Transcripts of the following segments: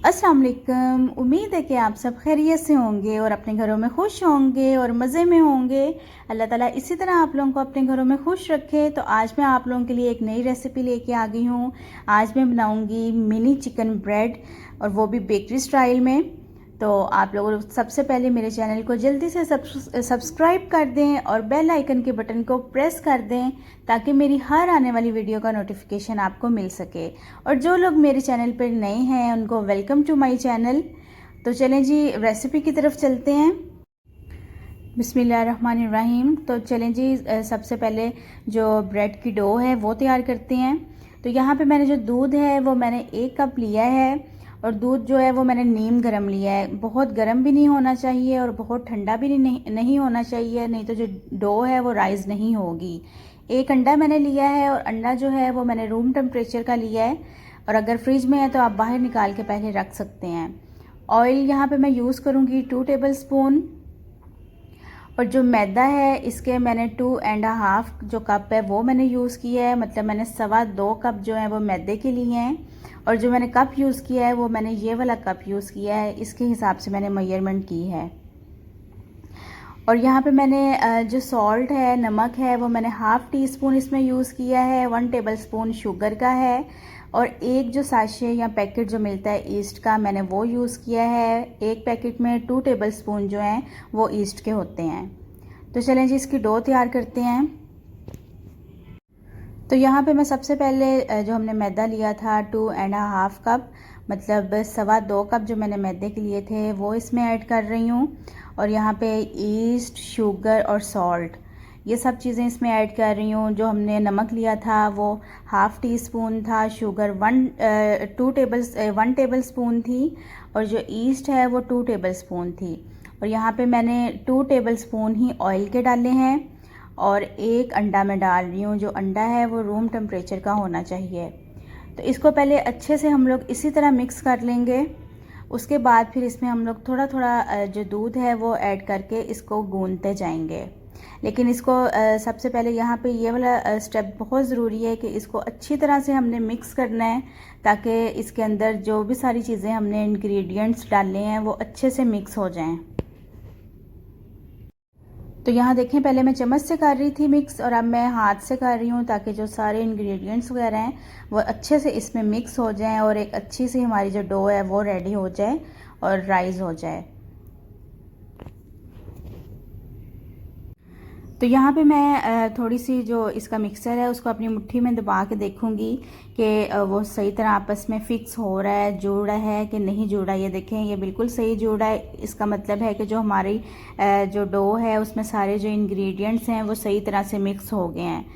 अस्सलाम वालेकुम। उम्मीद है कि आप सब खैरियत से होंगे और अपने घरों में खुश होंगे और मज़े में होंगे। अल्लाह ताला इसी तरह आप लोगों को अपने घरों में खुश रखे। तो आज मैं आप लोगों के लिए एक नई रेसिपी लेके आ गई हूँ। आज मैं बनाऊँगी मिनी चिकन ब्रेड और वो भी बेकरी स्टाइल में। तो आप लोग सबसे पहले मेरे चैनल को जल्दी से सब्सक्राइब कर दें और बेल आइकन के बटन को प्रेस कर दें ताकि मेरी हर आने वाली वीडियो का नोटिफिकेशन आपको मिल सके। और जो लोग मेरे चैनल पर नए हैं उनको वेलकम टू माय चैनल। तो चलें जी रेसिपी की तरफ चलते हैं। बिस्मिल्लाहिर्रहमानिर्रहीम। तो चलें जी सबसे पहले जो ब्रेड की डो है वो तैयार करते हैं। तो यहाँ पे मैंने जो दूध है वो मैंने 1 कप लिया है और दूध जो है वो मैंने नीम गर्म लिया है। बहुत गर्म भी नहीं होना चाहिए और बहुत ठंडा भी नहीं होना चाहिए, नहीं तो जो डो है वो राइज नहीं होगी। 1 अंडा मैंने लिया है और अंडा जो है वो मैंने रूम टेम्परेचर का लिया है और अगर फ्रिज में है तो आप बाहर निकाल के पहले रख सकते हैं। ऑयल यहाँ पे मैं यूज़ करूँगी 2 टेबल स्पून। और जो मैदा है इसके मैंने 2.5 जो कप है वो मैंने यूज़ किया है, मतलब मैंने 2.25 कप जो है वो मैदे के लिए हैं। और जो मैंने कप यूज़ किया है वो मैंने ये वाला कप यूज़ किया है, इसके हिसाब से मैंने मेजरमेंट की है। और यहाँ पे मैंने जो सॉल्ट है, नमक है, वो मैंने 1/2 टीस्पून इसमें यूज़ किया है। 1 टेबल स्पून शुगर का है और एक जो साशे या पैकेट जो मिलता है ईस्ट का मैंने वो यूज़ किया है। एक पैकेट में 2 टेबल स्पून जो हैं वो ईस्ट के होते हैं। तो चलें जी इसकी डो तैयार करते हैं। तो यहाँ पे मैं सबसे पहले जो हमने मैदा लिया था 2.5 कप, मतलब 2.25 कप जो मैंने मैदे के लिए थे वो इसमें ऐड कर रही हूँ। और यहाँ पे ईस्ट, शुगर और सॉल्ट ये सब चीज़ें इसमें ऐड कर रही हूँ। जो हमने नमक लिया था वो 1/2 टीस्पून था, शुगर 1 टेबल स्पून थी और जो ईस्ट है वो 2 टेबल स्पून थी। और यहाँ पे मैंने 2 टेबल स्पून ही ऑयल के डाले हैं और 1 अंडा मैं डाल रही हूँ। जो अंडा है वो रूम टेम्परेचर का होना चाहिए। तो इसको पहले अच्छे से हम लोग इसी तरह मिक्स कर लेंगे। उसके बाद फिर इसमें हम लोग थोड़ा थोड़ा जो दूध है वो ऐड करके इसको गूंदते जाएंगे। लेकिन इसको सबसे पहले यहाँ पे ये वाला स्टेप बहुत ज़रूरी है कि इसको अच्छी तरह से हमने मिक्स करना है ताकि इसके अंदर जो भी सारी चीज़ें हमने इंग्रेडिएंट्स डाले हैं वो अच्छे से मिक्स हो जाएं। तो यहाँ देखें पहले मैं चम्मच से कर रही थी मिक्स और अब मैं हाथ से कर रही हूँ ताकि जो सारे इंग्रेडिएंट्स वगैरह हैं वो अच्छे से इसमें मिक्स हो जाएं और एक अच्छी सी हमारी जो डो है वो रेडी हो जाए और राइज हो जाए। तो यहाँ पे मैं थोड़ी सी जो इसका मिक्सर है उसको अपनी मुट्ठी में दबा के देखूँगी कि वो सही तरह आपस में फिक्स हो रहा है, जुड़ रहा है कि नहीं जुड़ रहा है। ये देखें ये बिल्कुल सही जुड़ रहा है। इसका मतलब है कि जो हमारी जो डो है उसमें सारे जो इंग्रेडिएंट्स हैं वो सही तरह से मिक्स हो गए हैं।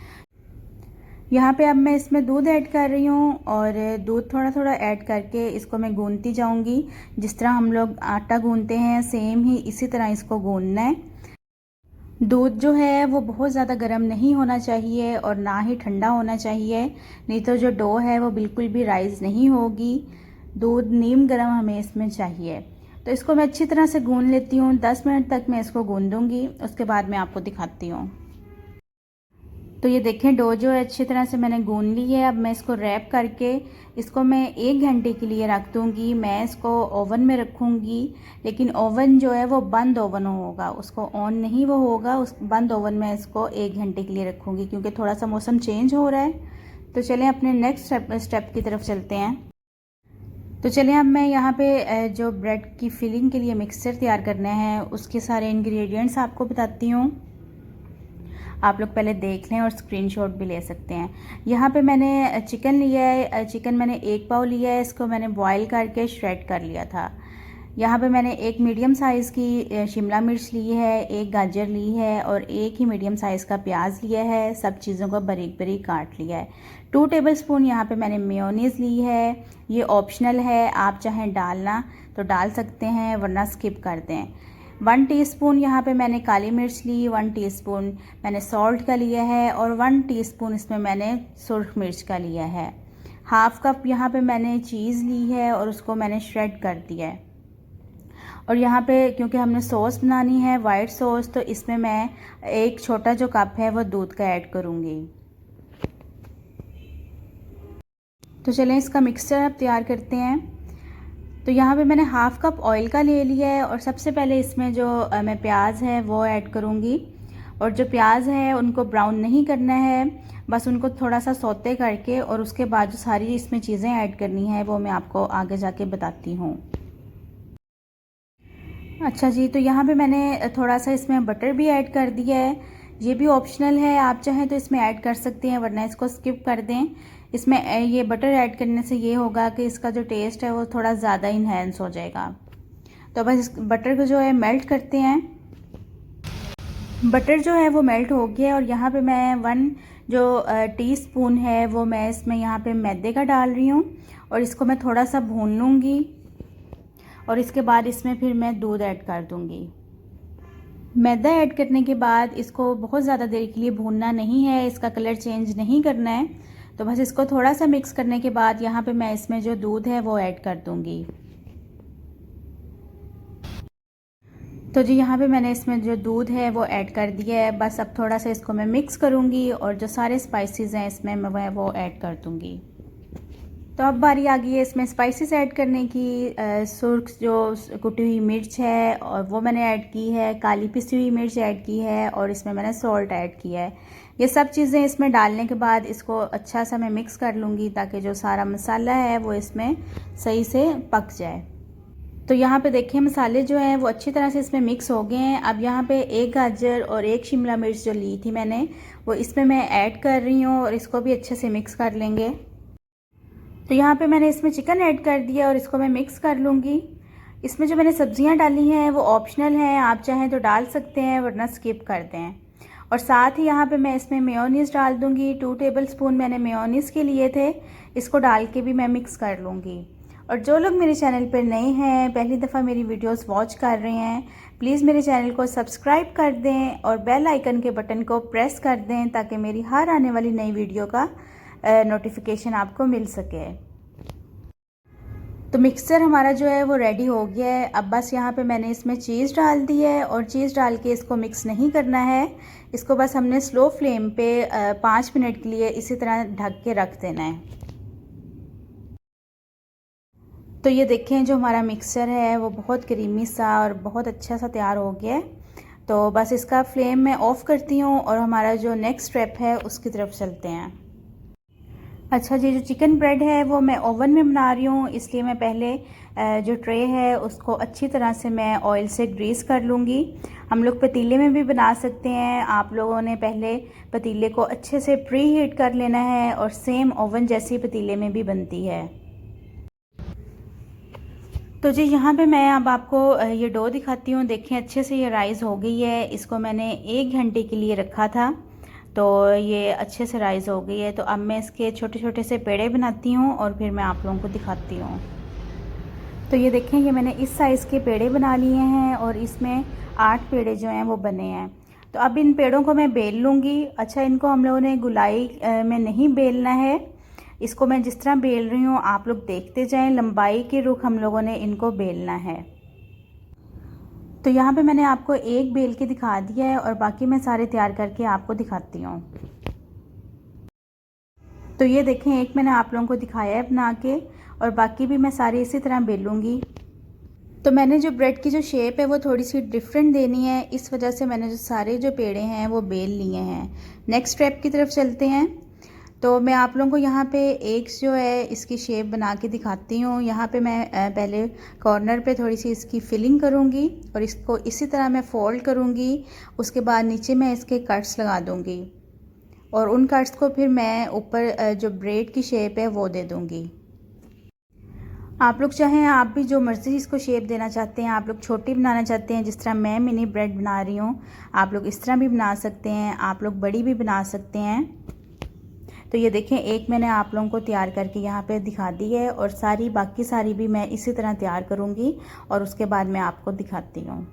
यहाँ पे अब मैं इसमें दूध ऐड कर रही हूँ और दूध थोड़ा थोड़ा ऐड करके इसको मैं गूंदती जाऊँगी। जिस तरह हम लोग आटा गूंदते हैं सेम ही इसी तरह इसको गूंदना है। दूध जो है वो बहुत ज़्यादा गर्म नहीं होना चाहिए और ना ही ठंडा होना चाहिए, नहीं तो जो डो है वो बिल्कुल भी राइज नहीं होगी। दूध नीम गर्म हमें इसमें चाहिए। तो इसको मैं अच्छी तरह से गूंद लेती हूँ। 10 मिनट तक मैं इसको गूंदूंगी, उसके बाद मैं आपको दिखाती हूँ। तो ये देखें डो जो है अच्छी तरह से मैंने गूंद ली है। अब मैं इसको रैप करके इसको मैं 1 घंटे के लिए रख दूँगी। मैं इसको ओवन में रखूँगी, लेकिन ओवन जो है वो बंद ओवन होगा, उसको ऑन नहीं वो होगा। उस बंद ओवन में इसको 1 घंटे के लिए रखूँगी क्योंकि थोड़ा सा मौसम चेंज हो रहा है। तो चलें अपने नेक्स्ट स्टेप की तरफ चलते हैं। तो चलिए अब मैं यहाँ पे जो ब्रेड की फिलिंग के लिए मिक्सचर तैयार करना है उसके सारे इंग्रेडिएंट्स आपको बताती हूँ। आप लोग पहले देख लें और स्क्रीनशॉट भी ले सकते हैं। यहाँ पे मैंने चिकन लिया है। चिकन मैंने 1 पाव लिया है। इसको मैंने बॉईल करके श्रेड कर लिया था। यहाँ पे मैंने 1 मीडियम साइज़ की शिमला मिर्च ली है, 1 गाजर ली है और 1 ही मीडियम साइज़ का प्याज लिया है। सब चीज़ों को बारीक बारीक काट लिया है। 2 टेबल स्पून यहाँ पे मैंने मेयोनीज़ ली है। ये ऑप्शनल है, आप चाहें डालना तो डाल सकते हैं वरना स्किप कर दें। 1 टीस्पून यहाँ पे मैंने काली मिर्च ली, 1 टीस्पून मैंने सॉल्ट का लिया है और 1 टीस्पून इसमें मैंने सुर्ख मिर्च का लिया है। 1/2 कप यहाँ पे मैंने चीज़ ली है और उसको मैंने श्रेड कर दिया है। और यहाँ पे क्योंकि हमने सॉस बनानी है वाइट सॉस, तो इसमें मैं 1 छोटा जो कप है वो दूध का ऐड करूँगी। तो चलें इसका मिक्सचर अब तैयार करते हैं। तो यहाँ पे मैंने हाफ़ कप ऑयल का ले लिया है और सबसे पहले इसमें जो मैं प्याज है वो ऐड करूँगी। और जो प्याज है उनको ब्राउन नहीं करना है, बस उनको थोड़ा सा सौते करके और उसके बाद जो सारी इसमें चीज़ें ऐड करनी है वो मैं आपको आगे जाके बताती हूँ। अच्छा जी, तो यहाँ पे मैंने थोड़ा सा इसमें बटर भी ऐड कर दिया है। ये भी ऑप्शनल है, आप चाहें तो इसमें ऐड कर सकते हैं वरना इसको स्किप कर दें। इसमें ये बटर ऐड करने से ये होगा कि इसका जो टेस्ट है वो थोड़ा ज़्यादा इन्हेंस हो जाएगा। तो बस इस बटर को जो है मेल्ट करते हैं। बटर जो है वो मेल्ट हो गया है और यहाँ पे मैं 1 जो टीस्पून है वो मैं इसमें यहाँ पे मैदे का डाल रही हूँ और इसको मैं थोड़ा सा भून लूँगी और इसके बाद इसमें फिर मैं दूध ऐड कर दूँगी। मैदा ऐड करने के बाद इसको बहुत ज़्यादा देर के लिए भूनना नहीं है, इसका कलर चेंज नहीं करना है। तो बस इसको थोड़ा सा मिक्स करने के बाद यहाँ पे मैं इसमें जो दूध है वो ऐड कर दूँगी। तो जी यहाँ पे मैंने इसमें जो दूध है वो ऐड कर दिया है। बस अब थोड़ा सा इसको मैं मिक्स करूँगी और जो सारे स्पाइसेस हैं इसमें मैं वो ऐड कर दूँगी। तो अब बारी आ गई है इसमें स्पाइसेस ऐड करने की। सुर्ख जो कुटी हुई मिर्च है और वो मैंने ऐड की है, काली पिसी हुई मिर्च ऐड की है और इसमें मैंने सॉल्ट ऐड किया है। ये सब चीज़ें इसमें डालने के बाद इसको अच्छा सा मैं मिक्स कर लूँगी ताकि जो सारा मसाला है वो इसमें सही से पक जाए। तो यहाँ पे देखिए मसाले जो हैं वो अच्छी तरह से इसमें मिक्स हो गए हैं। अब यहाँ पे 1 गाजर और 1 शिमला मिर्च जो ली थी मैंने वो इसमें मैं ऐड कर रही हूँ और इसको भी अच्छे से मिक्स कर लेंगे। तो यहाँ पे मैंने इसमें चिकन ऐड कर दिया और इसको मैं मिक्स कर लूँगी। इसमें जो मैंने सब्जियाँ डाली हैं वो ऑप्शनल हैं, आप चाहें तो डाल सकते हैं वरना स्किप कर दें। और साथ ही यहाँ पे मैं इसमें मेयोनीज़ डाल दूँगी। 2 टेबलस्पून मैंने मेयोनीज़ के लिए थे, इसको डाल के भी मैं मिक्स कर लूँगी। और जो लोग मेरे चैनल पर नए हैं, पहली दफ़ा मेरी वीडियोस वॉच कर रहे हैं, प्लीज़ मेरे चैनल को सब्सक्राइब कर दें और बेल आइकन के बटन को प्रेस कर दें ताकि मेरी हर आने वाली नई वीडियो का नोटिफिकेशन आपको मिल सके। तो मिक्सचर हमारा जो है वो रेडी हो गया है। अब बस यहाँ पे मैंने इसमें चीज़ डाल दी है और चीज़ डाल के इसको मिक्स नहीं करना है, इसको बस हमने स्लो फ्लेम पे 5 मिनट के लिए इसी तरह ढक के रख देना है। तो ये देखें जो हमारा मिक्सचर है वो बहुत क्रीमी सा और बहुत अच्छा सा तैयार हो गया है। तो बस इसका फ्लेम मैं ऑफ़ करती हूँ और हमारा जो नेक्स्ट स्टेप है उसकी तरफ चलते हैं। अच्छा जी, जो चिकन ब्रेड है वो मैं ओवन में बना रही हूँ, इसलिए मैं पहले जो ट्रे है उसको अच्छी तरह से मैं ऑयल से ग्रीस कर लूँगी। हम लोग पतीले में भी बना सकते हैं, आप लोगों ने पहले पतीले को अच्छे से प्री हीट कर लेना है और सेम ओवन जैसी पतीले में भी बनती है। तो जी यहाँ पे मैं अब आपको ये डो दिखाती हूँ। देखें अच्छे से ये राइज़ हो गई है, इसको मैंने 1 घंटे के लिए रखा था तो ये अच्छे से राइज़ हो गई है। तो अब मैं इसके छोटे छोटे से पेड़े बनाती हूँ और फिर मैं आप लोगों को दिखाती हूँ। तो ये देखें ये मैंने इस साइज़ के पेड़े बना लिए हैं और इसमें 8 पेड़े जो हैं वो बने हैं। तो अब इन पेड़ों को मैं बेल लूँगी। अच्छा, इनको हम लोगों ने गुलाई में नहीं बेलना है, इसको मैं जिस तरह बेल रही हूँ आप लोग देखते जाएं, लंबाई के रुख हम लोगों ने इनको बेलना है। तो यहाँ पे मैंने आपको एक बेल के दिखा दिया है और बाकी मैं सारे तैयार करके आपको दिखाती हूँ। तो ये देखें एक मैंने आप लोगों को दिखाया है बना के और बाकी भी मैं सारे इसी तरह बेलूँगी। तो मैंने जो ब्रेड की जो शेप है वो थोड़ी सी डिफरेंट देनी है, इस वजह से मैंने जो सारे जो पेड़े हैं वो बेल लिए हैं। नेक्स्ट स्टेप की तरफ चलते हैं। तो मैं आप लोगों को यहाँ पे एग्स जो है इसकी शेप बना के दिखाती हूँ। यहाँ पे मैं पहले कॉर्नर पे थोड़ी सी इसकी फिलिंग करूँगी और इसको इसी तरह मैं फ़ोल्ड करूँगी। उसके बाद नीचे मैं इसके कट्स लगा दूँगी और उन कट्स को फिर मैं ऊपर जो ब्रेड की शेप है वो दे दूँगी। आप लोग चाहें आप भी जो मर्ज़ी इसको शेप देना चाहते हैं, आप लोग छोटी बनाना चाहते हैं जिस तरह मैं मिनी ब्रेड बना रही हूँ, आप लोग इस तरह भी बना सकते हैं, आप लोग बड़ी भी बना सकते हैं। तो ये देखें एक मैंने आप लोगों को तैयार करके यहाँ पे दिखा दी है और बाकी सारी भी मैं इसी तरह तैयार करूँगी और उसके बाद मैं आपको दिखाती हूँ।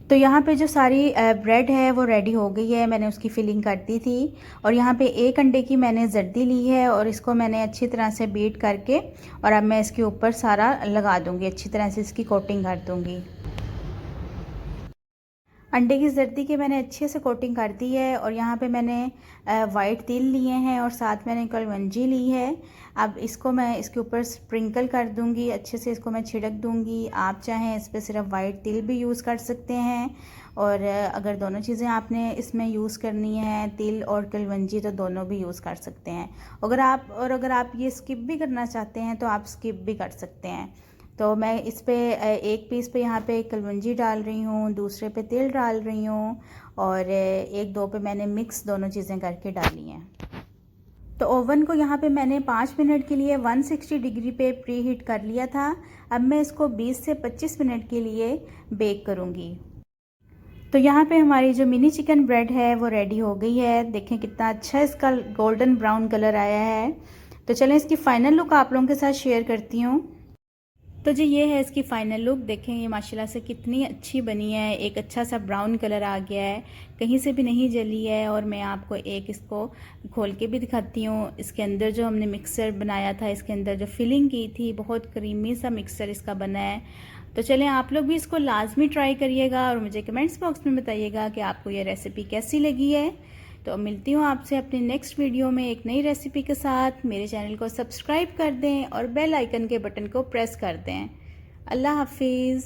तो यहाँ पे जो सारी ब्रेड है वो रेडी हो गई है, मैंने उसकी फिलिंग कर दी थी और यहाँ पे 1 अंडे की मैंने जर्दी ली है और इसको मैंने अच्छी तरह से बीट करके और अब मैं इसके ऊपर सारा लगा दूँगी, अच्छी तरह से इसकी कोटिंग कर दूँगी। अंडे की जर्दी की मैंने अच्छे से कोटिंग कर दी है और यहाँ पे मैंने वाइट तिल लिए हैं और साथ मैंने कलवंजी ली है। अब इसको मैं इसके ऊपर स्प्रिंकल कर दूँगी, अच्छे से इसको मैं छिड़क दूँगी। आप चाहें इस पर सिर्फ वाइट तिल भी यूज़ कर सकते हैं और अगर दोनों चीज़ें आपने इसमें यूज़ करनी है, तिल और कलवंजी, तो दोनों भी यूज़ कर सकते हैं। अगर आप ये स्किप भी करना चाहते हैं तो आप स्किप भी कर सकते हैं। तो मैं इस पे एक पीस पे यहाँ पे कलवंजी डाल रही हूँ, दूसरे पे तिल डाल रही हूँ और एक दो पे मैंने मिक्स दोनों चीज़ें करके डाली हैं। तो ओवन को यहाँ पे मैंने 5 मिनट के लिए 160 डिग्री पे प्री हीट कर लिया था। अब मैं इसको 20 से 25 मिनट के लिए बेक करूँगी। तो यहाँ पे हमारी जो मिनी चिकन ब्रेड है वो रेडी हो गई है। देखें कितना अच्छा इसका गोल्डन ब्राउन कलर आया है। तो चलें इसकी फ़ाइनल लुक आप लोगों के साथ शेयर करती हूँ। तो जी ये है इसकी फ़ाइनल लुक। देखें ये माशाल्लाह से कितनी अच्छी बनी है, एक अच्छा सा ब्राउन कलर आ गया है, कहीं से भी नहीं जली है। और मैं आपको एक इसको खोल के भी दिखाती हूँ। इसके अंदर जो हमने मिक्सर बनाया था, इसके अंदर जो फिलिंग की थी, बहुत क्रीमी सा मिक्सर इसका बना है। तो चलें आप लोग भी इसको लाजमी ट्राई करिएगा और मुझे कमेंट्स बॉक्स में बताइएगा कि आपको ये रेसिपी कैसी लगी है। तो मिलती हूँ आपसे अपने नेक्स्ट वीडियो में एक नई रेसिपी के साथ। मेरे चैनल को सब्सक्राइब कर दें और बेल आइकन के बटन को प्रेस कर दें। अल्लाह हाफिज़।